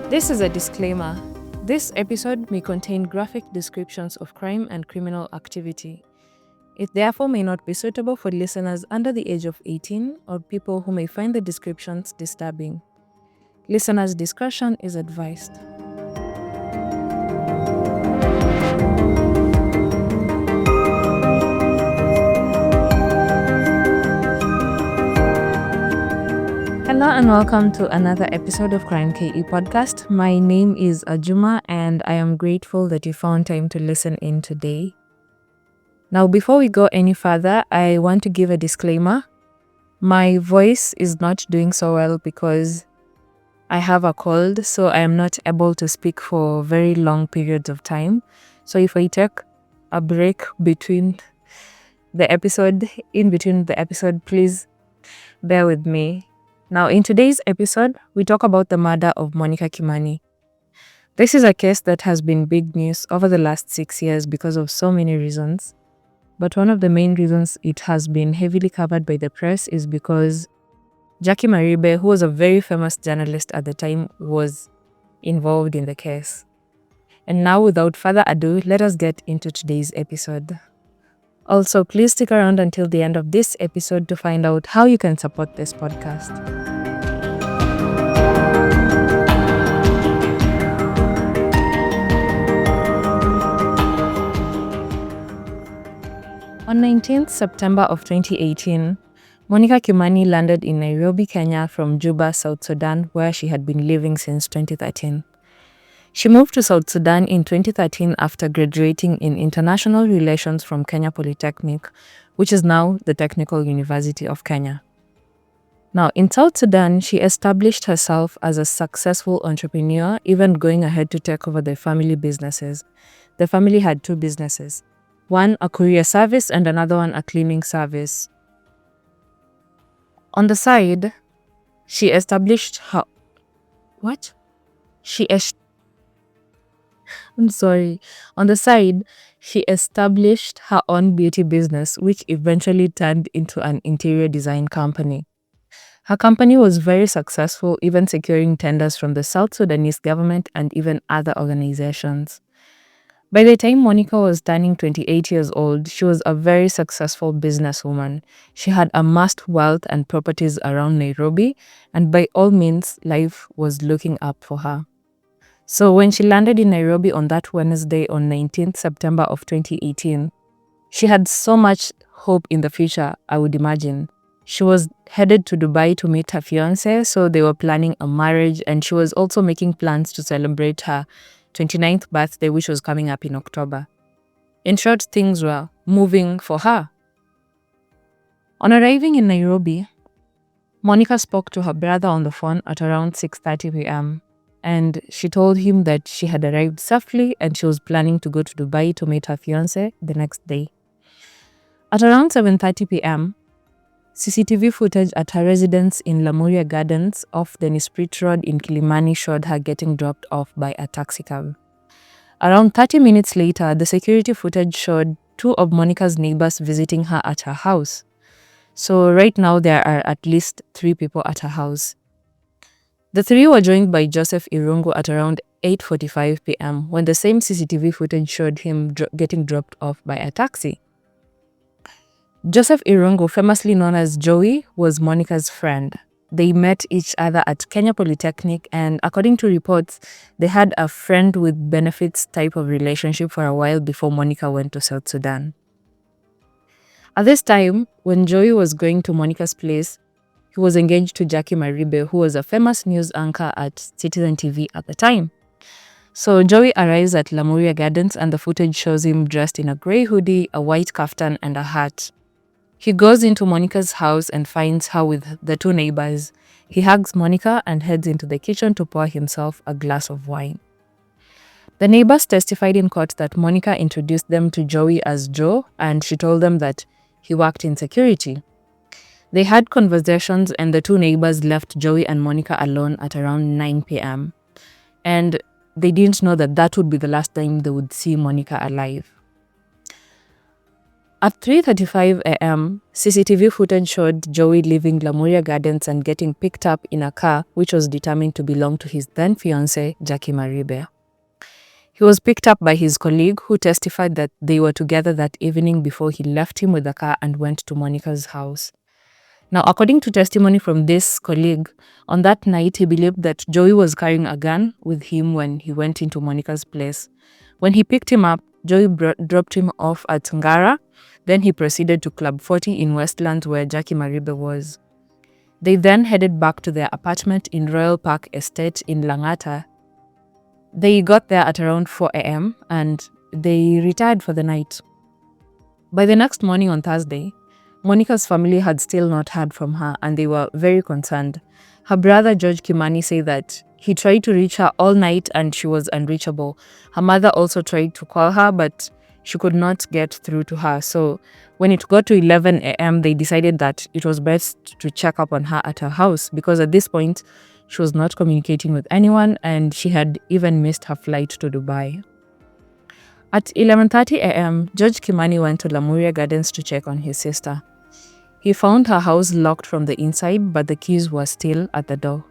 This is a disclaimer. This episode may contain graphic descriptions of crime and criminal activity. It therefore may not be suitable for listeners under the age of 18 or people who may find the descriptions disturbing. Listeners' discretion is advised. Hello and welcome to another episode of Krime KE podcast. My name is Ajuma and I am grateful that you found time to listen in today. Now, before we go any further, I want to give a disclaimer. My voice is not doing so well because I have a cold, so I am not able to speak for very long periods of time. So if I take a break in between the episode, please bear with me. Now, in today's episode, we talk about the murder of Monica Kimani. This is a case that has been big news over the last 6 years because of so many reasons. But one of the main reasons it has been heavily covered by the press is because Jackie Maribe, who was a very famous journalist at the time, was involved in the case. And now, without further ado, let us get into today's episode. Also, please stick around until the end of this episode to find out how you can support this podcast. On 19th September of 2018, Monica Kimani landed in Nairobi, Kenya from Juba, South Sudan, where she had been living since 2013. She moved to South Sudan in 2013 after graduating in International Relations from Kenya Polytechnic, which is now the Technical University of Kenya. Now, in South Sudan, she established herself as a successful entrepreneur, even going ahead to take over their family businesses. The family had two businesses, one a courier service and another one a cleaning service. On the side, she established her... What? On the side, she established her own beauty business, which eventually turned into an interior design company. Her company was very successful, even securing tenders from the South Sudanese government and even other organizations. By the time Monica was turning 28 years old, she was a very successful businesswoman. She had amassed wealth and properties around Nairobi, and by all means, life was looking up for her. So when she landed in Nairobi on that Wednesday on 19th September of 2018, she had so much hope in the future, I would imagine. She was headed to Dubai to meet her fiancé, so they were planning a marriage, and she was also making plans to celebrate her 29th birthday, which was coming up in October. In short, things were moving for her. On arriving in Nairobi, Monica spoke to her brother on the phone at around 6:30 p.m. and she told him that she had arrived safely and she was planning to go to Dubai to meet her fiancé the next day. At around 7:30 p.m., CCTV footage at her residence in Lemuria Gardens off Dennis Pitt Road in Kilimani showed her getting dropped off by a taxi cab. Around 30 minutes later, the security footage showed two of Monica's neighbors visiting her at her house. So right now there are at least 3 people at her house. The 3 were joined by Joseph Irungu at around 8:45 p.m. when the same CCTV footage showed him getting dropped off by a taxi. Joseph Irungu, famously known as Joey, was Monica's friend. They met each other at Kenya Polytechnic, and according to reports, they had a friend with benefits type of relationship for a while before Monica went to South Sudan. At this time, when Joey was going to Monica's place, he was engaged to Jackie Maribe, who was a famous news anchor at Citizen TV at the time. So Joey arrives at Lemuria Gardens and the footage shows him dressed in a grey hoodie, a white kaftan and a hat. He goes into Monica's house and finds her with the 2 neighbors. He hugs Monica and heads into the kitchen to pour himself a glass of wine. The neighbors testified in court that Monica introduced them to Joey as Joe, and she told them that he worked in security. They had conversations and the 2 neighbors left Joey and Monica alone at around 9 p.m. And they didn't know that that would be the last time they would see Monica alive. At 3:35 a.m., CCTV footage showed Joey leaving Nyawira Gardens and getting picked up in a car which was determined to belong to his then-fiancée, Jackie Maribe. He was picked up by his colleague who testified that they were together that evening before he left him with the car and went to Monica's house. Now, according to testimony from this colleague, on that night he believed that Joey was carrying a gun with him when he went into Monica's place. When he picked him up, Joey dropped him off at Ngara. Then he proceeded to Club 40 in Westlands where Jackie Maribe was. They then headed back to their apartment in Royal Park Estate in Langata. They got there at around 4 a.m. and they retired for the night. By the next morning on Thursday, Monica's family had still not heard from her and they were very concerned. Her brother George Kimani said that he tried to reach her all night and she was unreachable. Her mother also tried to call her but she could not get through to her. So when it got to 11 a.m., they decided that it was best to check up on her at her house because at this point, she was not communicating with anyone and she had even missed her flight to Dubai. At 11:30 a.m., George Kimani went to Nyawira Gardens to check on his sister. He found her house locked from the inside, but the keys were still at the door.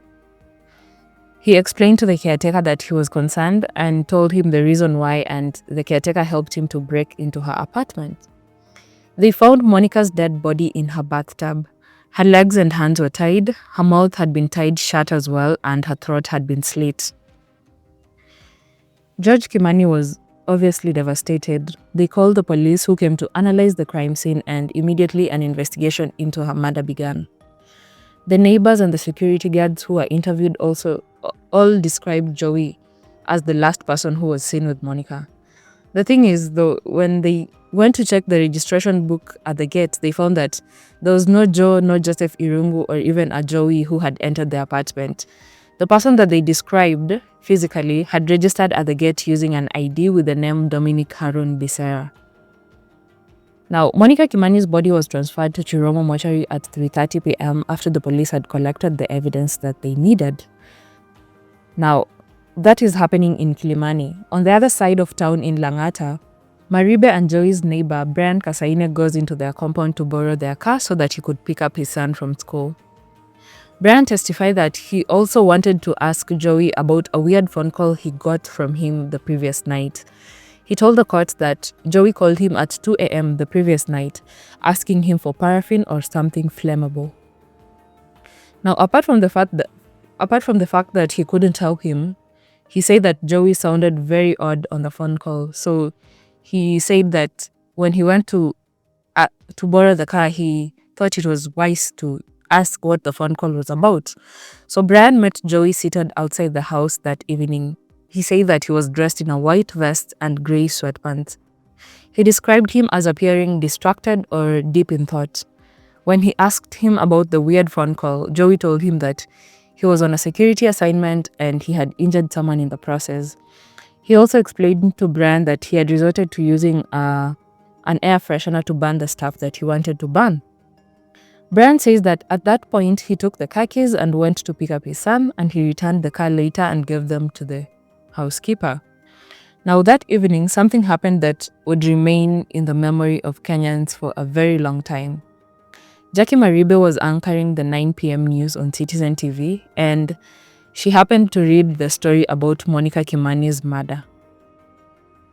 He explained to the caretaker that he was concerned and told him the reason why, and the caretaker helped him to break into her apartment. They found Monica's dead body in her bathtub. Her legs and hands were tied, her mouth had been tied shut as well, and her throat had been slit. George Kimani was obviously devastated. They called the police who came to analyze the crime scene and immediately an investigation into her murder began. The neighbors and the security guards who were interviewed also all described Joey as the last person who was seen with Monica. The thing is, though, when they went to check the registration book at the gate, they found that there was no Joe, no Joseph Irungu, or even a Joey who had entered the apartment. The person that they described physically had registered at the gate using an ID with the name Dominic Harun Bisera. Now, Monica Kimani's body was transferred to Chiromo mortuary at 3:30 p.m. after the police had collected the evidence that they needed. Now, that is happening in Kilimani. On the other side of town in Langata, Maribe and Joey's neighbor, Brian Kasaine, goes into their compound to borrow their car so that he could pick up his son from school. Brian testified that he also wanted to ask Joey about a weird phone call he got from him the previous night. He told the court that Joey called him at 2 a.m. the previous night, asking him for paraffin or something flammable. Now, apart from the fact that he couldn't help him, he said that Joey sounded very odd on the phone call. So he said that when he went to borrow the car, he thought it was wise to ask what the phone call was about. So Brian met Joey seated outside the house that evening. He said that he was dressed in a white vest and grey sweatpants. He described him as appearing distracted or deep in thought. When he asked him about the weird phone call, Joey told him that he was on a security assignment and he had injured someone in the process. He also explained to Brian that he had resorted to using an air freshener to burn the stuff that he wanted to burn. Brian says that at that point, he took the car keys and went to pick up his son, and he returned the car later and gave them to the housekeeper. Now, that evening, something happened that would remain in the memory of Kenyans for a very long time. Jackie Maribe was anchoring the 9 p.m. news on Citizen TV, and she happened to read the story about Monica Kimani's murder.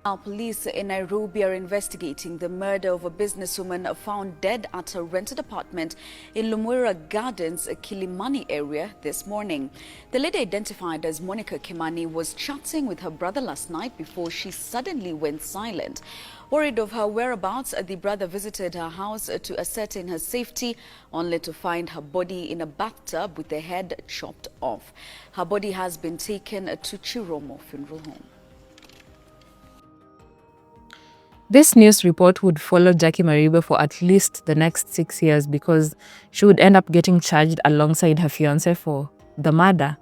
Now, police in Nairobi are investigating the murder of a businesswoman found dead at her rented apartment in Nyawira Gardens, Kilimani area this morning. The lady, identified as Monica Kimani, was chatting with her brother last night before she suddenly went silent. Worried of her whereabouts, the brother visited her house to ascertain her safety, only to find her body in a bathtub with the head chopped off. Her body has been taken to Chiromo Funeral Home. This news report would follow Jackie Maribe for at least the next 6 years because she would end up getting charged alongside her fiancé for the murder.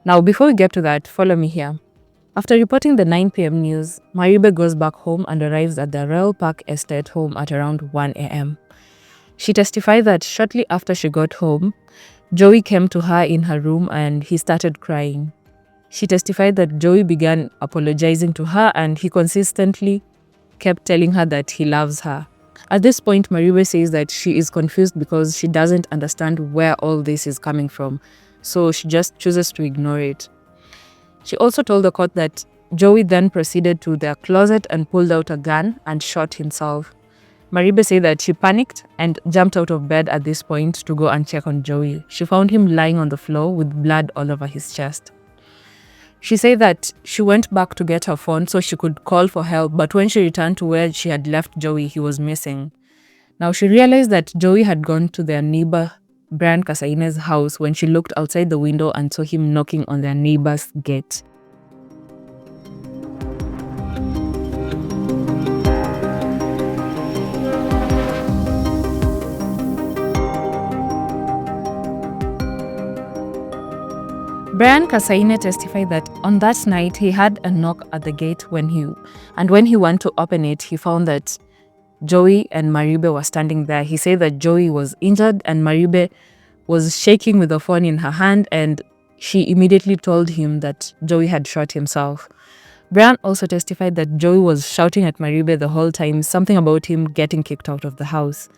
Now, before we get to that, follow me here. After reporting the 9 p.m. news, Maribe goes back home and arrives at the Royal Park Estate home at around 1 a.m. She testified that shortly after she got home, Joey came to her in her room and he started crying. She testified that Joey began apologizing to her and he consistently kept telling her that he loves her. At this point, Maribe says that she is confused because she doesn't understand where all this is coming from, so she just chooses to ignore it. She also told the court that Joey then proceeded to their closet and pulled out a gun and shot himself. Maribe said that she panicked and jumped out of bed at this point to go and check on Joey. She found him lying on the floor with blood all over his chest. She said that she went back to get her phone so she could call for help, but when she returned to where she had left Joey, he was missing. Now she realized that Joey had gone to their neighbor Brian Kasaine's house when she looked outside the window and saw him knocking on their neighbor's gate. Brian Kasaine testified that on that night he had a knock at the gate when he went to open it, he found that Joey and Maribe were standing there. He said that Joey was injured and Maribe was shaking with the phone in her hand, and she immediately told him that Joey had shot himself. Brian also testified that Joey was shouting at Maribe the whole time, something about him getting kicked out of the house.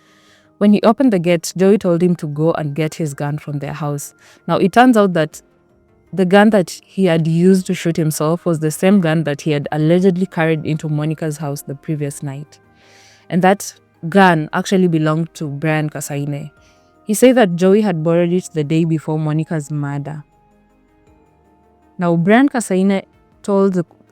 When he opened the gate, Joey told him to go and get his gun from their house. Now it turns out that the gun that he had used to shoot himself was the same gun that he had allegedly carried into Monica's house the previous night. And that gun actually belonged to Brian Kasaine. He said that Joey had borrowed it the day before Monica's murder. Now, Brian Kasaine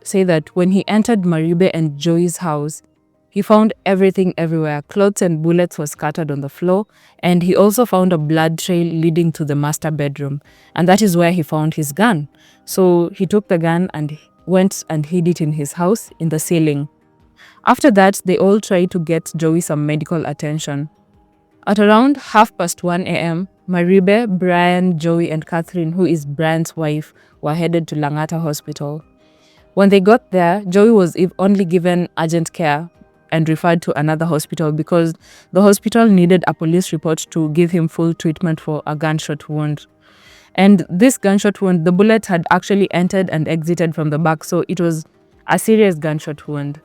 said that when he entered Maribe and Joey's house, he found everything everywhere. Clothes and bullets were scattered on the floor, and he also found a blood trail leading to the master bedroom, and that is where he found his gun. So he took the gun and went and hid it in his house in the ceiling. After that, they all tried to get Joey some medical attention. At around 1:30 a.m., Maribe, Brian, Joey, and Catherine, who is Brian's wife, were headed to Langata Hospital. When they got there, Joey was only given urgent care and referred to another hospital because the hospital needed a police report to give him full treatment for a gunshot wound. And this gunshot wound, the bullet had actually entered and exited from the back, so it was a serious gunshot wound.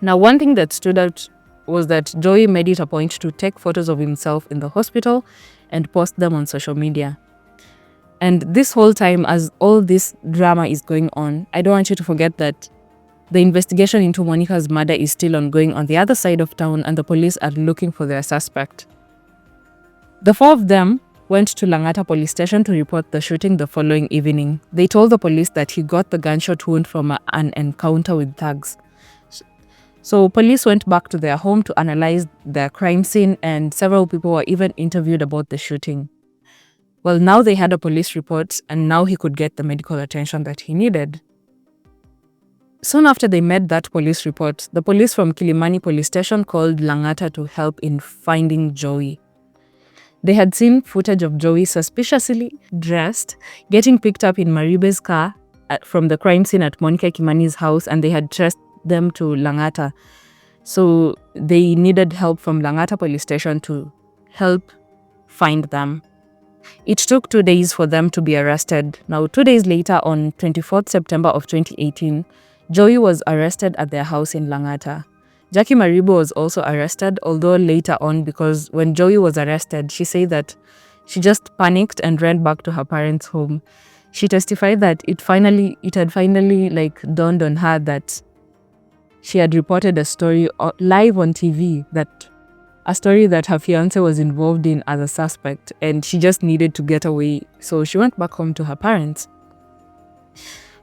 Now, one thing that stood out was that Joey made it a point to take photos of himself in the hospital and post them on social media. And this whole time, as all this drama is going on, I don't want you to forget that the investigation into Monica's murder is still ongoing on the other side of town, and the police are looking for their suspect. The four of them went to Langata police station to report the shooting the following evening. They told the police that he got the gunshot wound from an encounter with thugs. So police went back to their home to analyze their crime scene, and several people were even interviewed about the shooting. Well, now they had a police report, and now he could get the medical attention that he needed. Soon after they made that police report, the police from Kilimani police station called Langata to help in finding Joey. They had seen footage of Joey suspiciously dressed, getting picked up in Maribe's car from the crime scene at Monica Kimani's house, and they had traced them to Langata. So they needed help from Langata police station to help find them. It took 2 days for them to be arrested. Now, 2 days later, on 24th September of 2018, Joey was arrested at their house in Langata. Jackie Maribe was also arrested, although later on, because when Joey was arrested, she said that she just panicked and ran back to her parents' home. She testified that it had finally dawned on her that she had reported a story live on TV, a story that her fiance was involved in as a suspect, and she just needed to get away. So she went back home to her parents.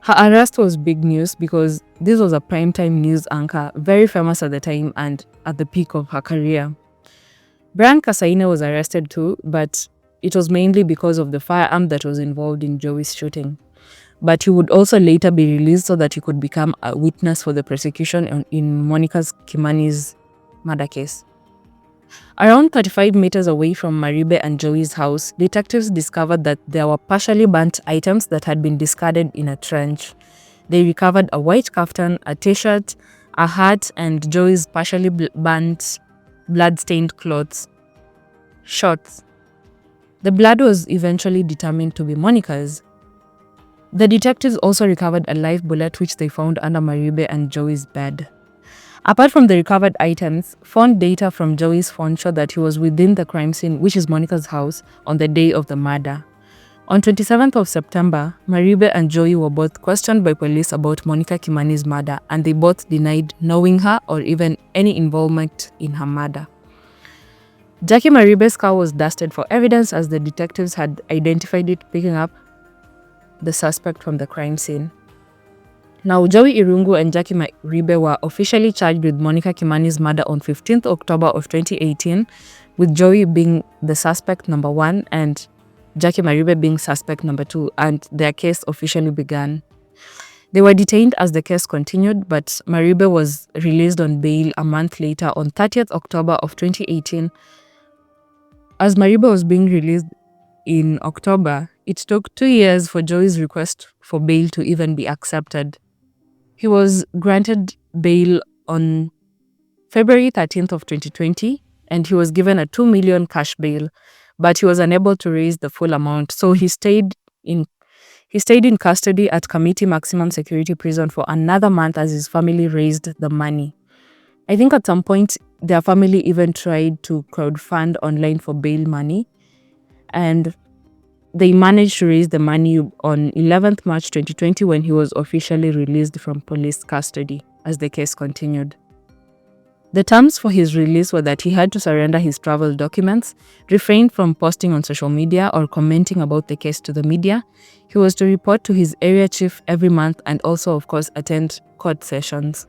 Her arrest was big news because this was a primetime news anchor, very famous at the time and at the peak of her career. Brian Kasaine was arrested too, but it was mainly because of the firearm that was involved in Joey's shooting. But he would also later be released so that he could become a witness for the prosecution in Monica Kimani's murder case. Around 35 meters away from Maribe and Joey's house, detectives discovered that there were partially burnt items that had been discarded in a trench. They recovered a white kaftan, a t-shirt, a hat, and Joey's partially burnt, blood-stained shorts. The blood was eventually determined to be Monica's. The detectives also recovered a live bullet which they found under Maribe and Joey's bed. Apart from the recovered items, found data from Joey's phone showed that he was within the crime scene, which is Monica's house, on the day of the murder. On 27th of September, Maribe and Joey were both questioned by police about Monica Kimani's murder, and they both denied knowing her or even any involvement in her murder. Jackie Maribe's car was dusted for evidence as the detectives had identified it, picking up the suspect from the crime scene. Now, Joey Irungu and Jackie Maribe were officially charged with Monica Kimani's murder on 15th October of 2018, with Joey being the suspect number 1 and Jackie Maribe being suspect number 2, and their case officially began. They were detained as the case continued, but Maribe was released on bail a month later on 30th October of 2018. As Maribe was being released in October, it took 2 years for Joey's request for bail to even be accepted. He was granted bail on February 13th of 2020, and he was given a 2 million cash bail, but he was unable to raise the full amount, so he stayed in custody at Committee Maximum Security Prison for another month as his family raised the money. I think at some point, their family even tried to crowdfund online for bail money, and they managed to raise the money on 11th March 2020 when he was officially released from police custody as the case continued. The terms for his release were that he had to surrender his travel documents, refrain from posting on social media or commenting about the case to the media. He was to report to his area chief every month and also, of course, attend court sessions.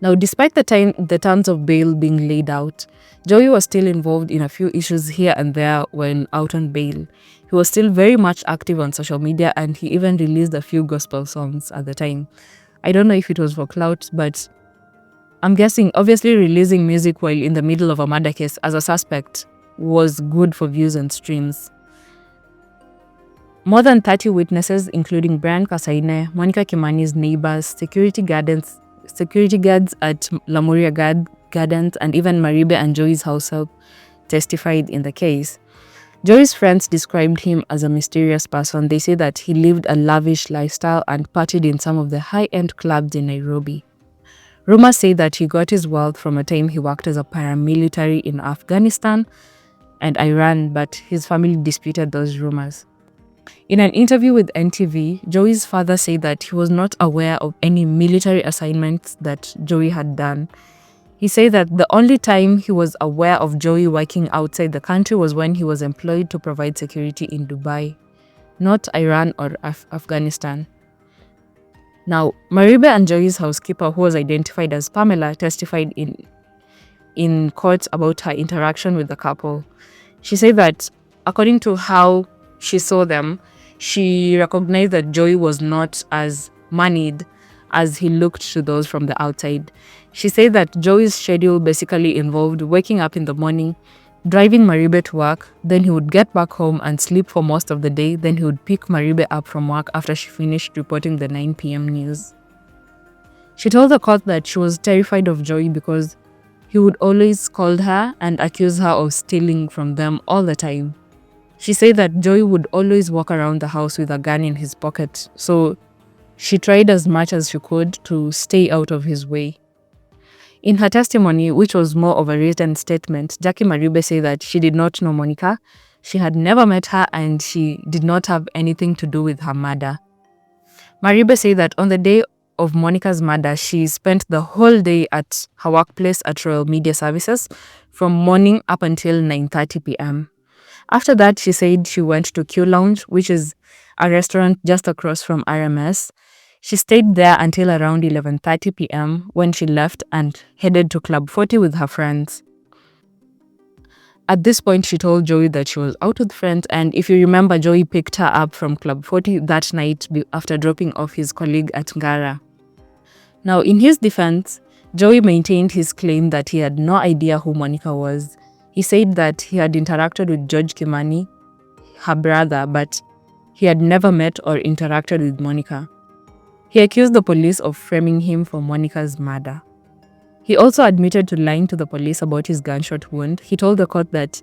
Now, despite the terms of bail being laid out, Joey was still involved in a few issues here and there when out on bail. He was still very much active on social media, and he even released a few gospel songs at the time. I don't know if it was for clout, but I'm guessing obviously releasing music while in the middle of a murder case as a suspect was good for views and streams. More than 30 witnesses, including Brian Kasaine, Monica Kimani's neighbors, security guards at Nyawira Gardens, and even Maribe and Joey's household testified in the case. Joey's friends described him as a mysterious person. They say that he lived a lavish lifestyle and partied in some of the high-end clubs in Nairobi. Rumors say that he got his wealth from a time he worked as a paramilitary in Afghanistan and Iran, but his family disputed those rumors. In an interview with NTV, Joey's father said that he was not aware of any military assignments that Joey had done. He said that the only time he was aware of Joey working outside the country was when he was employed to provide security in Dubai, not Iran or Afghanistan. Now, Maribe and Joey's housekeeper, who was identified as Pamela, testified in court about her interaction with the couple. She said that according to how she saw them, she recognized that Joey was not as moneyed as he looked to those from the outside. She said that Joey's schedule basically involved waking up in the morning, driving Maribe to work, then he would get back home and sleep for most of the day, then he would pick Maribe up from work after she finished reporting the 9 p.m. news. She told the court that she was terrified of Joey because he would always scold her and accuse her of stealing from them all the time. She said that Joey would always walk around the house with a gun in his pocket, so she tried as much as she could to stay out of his way. In her testimony, which was more of a written statement, Jackie Maribe said that she did not know Monica, she had never met her, and she did not have anything to do with her murder. Maribe said that on the day of Monica's murder, she spent the whole day at her workplace at Royal Media Services from morning up until 9:30 p.m. After that, she said she went to Q Lounge, which is a restaurant just across from RMS. She stayed there until around 11:30 p.m. when she left and headed to Club 40 with her friends. At this point, she told Joey that she was out with friends, and if you remember, Joey picked her up from Club 40 that night after dropping off his colleague at Ngara. Now, in his defense, Joey maintained his claim that he had no idea who Monica was. He said that he had interacted with George Kimani, her brother, but he had never met or interacted with Monica. He accused the police of framing him for Monica's murder. He also admitted to lying to the police about his gunshot wound. He told the court that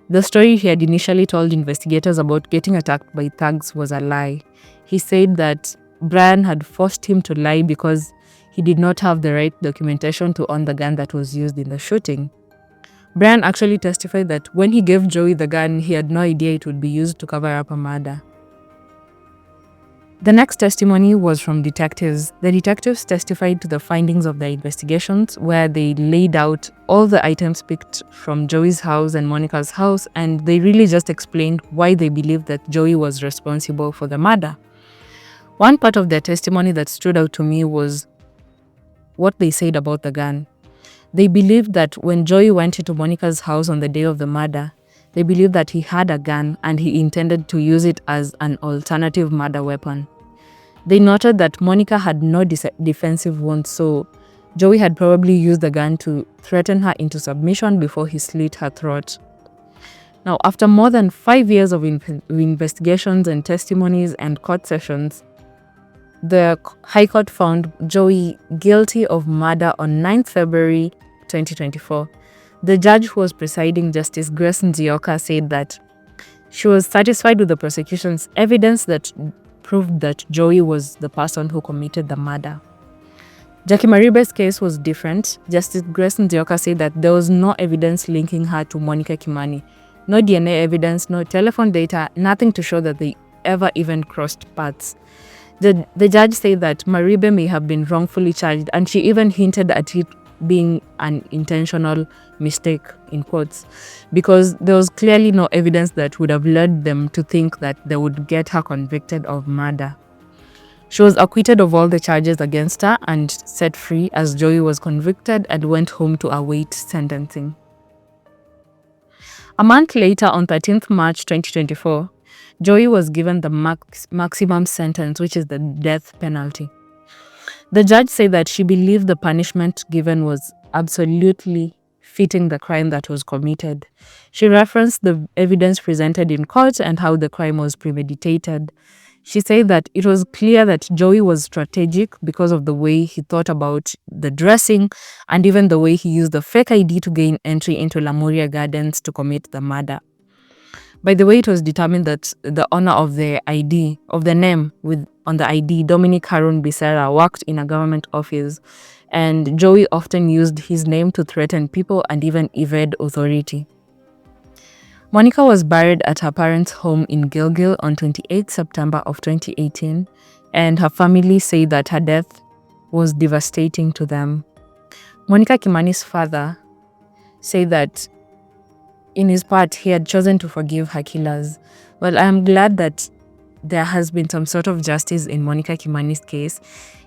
the story he had initially told investigators about getting attacked by thugs was a lie. He said that Brian had forced him to lie because he did not have the right documentation to own the gun that was used in the shooting. Brian actually testified that when he gave Joey the gun, he had no idea it would be used to cover up a murder. The next testimony was from detectives. The detectives testified to the findings of their investigations, where they laid out all the items picked from Joey's house and Monica's house, and they really just explained why they believed that Joey was responsible for the murder. One part of their testimony that stood out to me was what they said about the gun. They believed that when Joey went into Monica's house on the day of the murder, they believed that he had a gun and he intended to use it as an alternative murder weapon. They noted that Monica had no defensive wounds, so Joey had probably used the gun to threaten her into submission before he slit her throat. Now, after more than 5 years of investigations and testimonies and court sessions, the High Court found Joey guilty of murder on 9th February 2024. The judge who was presiding, Justice Grace Nzioka, said that she was satisfied with the prosecution's evidence that proved that Joey was the person who committed the murder. Jackie Maribe's case was different. Justice Grace Nzioka said that there was no evidence linking her to Monica Kimani. No DNA evidence, no telephone data, nothing to show that they ever even crossed paths. The judge said that Maribe may have been wrongfully charged, and she even hinted at it being an intentional mistake, in quotes, because there was clearly no evidence that would have led them to think that they would get her convicted of murder. She was acquitted of all the charges against her and set free as Joey was convicted and went home to await sentencing. A month later, on 13th March 2024, Joey was given the maximum sentence, which is the death penalty. The judge said that she believed the punishment given was absolutely fitting the crime that was committed. She referenced the evidence presented in court and how the crime was premeditated. She said that it was clear that Joey was strategic because of the way he thought about the dressing and even the way he used the fake ID to gain entry into Lemuria Gardens to commit the murder. By the way, it was determined that the owner of the ID, of the name on the ID, Dominic Harun Becerra, worked in a government office, and Joey often used his name to threaten people and even evade authority. Monica was buried at her parents' home in Gilgil on 28 September of 2018, and her family say that her death was devastating to them. Monica Kimani's father said that in his part, he had chosen to forgive her killers. Well, I am glad that there has been some sort of justice in Monica Kimani's case.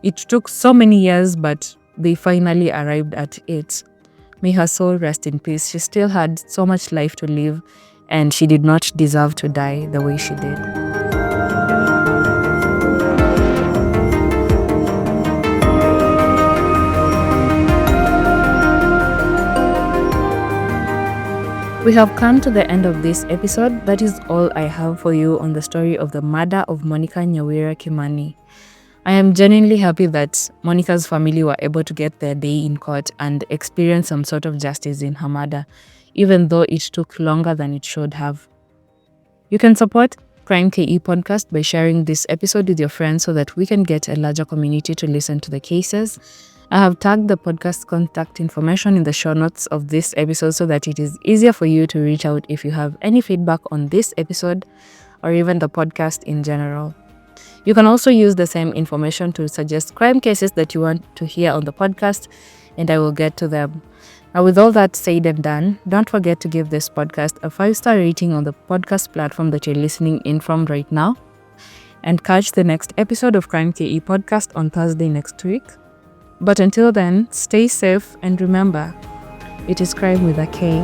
It took so many years, but they finally arrived at it. May her soul rest in peace. She still had so much life to live, and she did not deserve to die the way she did. We have come to the end of this episode. That is all I have for you on the story of the murder of Monica Nyawira Kimani. I am genuinely happy that Monica's family were able to get their day in court and experience some sort of justice in her murder, even though it took longer than it should have. You can support Krime KE podcast by sharing this episode with your friends so that we can get a larger community to listen to the cases. I have tagged the podcast contact information in the show notes of this episode so that it is easier for you to reach out if you have any feedback on this episode or even the podcast in general. You can also use the same information to suggest crime cases that you want to hear on the podcast, and I will get to them. Now, with all that said and done, don't forget to give this podcast a 5-star rating on the podcast platform that you're listening in from right now, and catch the next episode of Krime KE podcast on Thursday next week. But until then, stay safe and remember, it is crime with a K.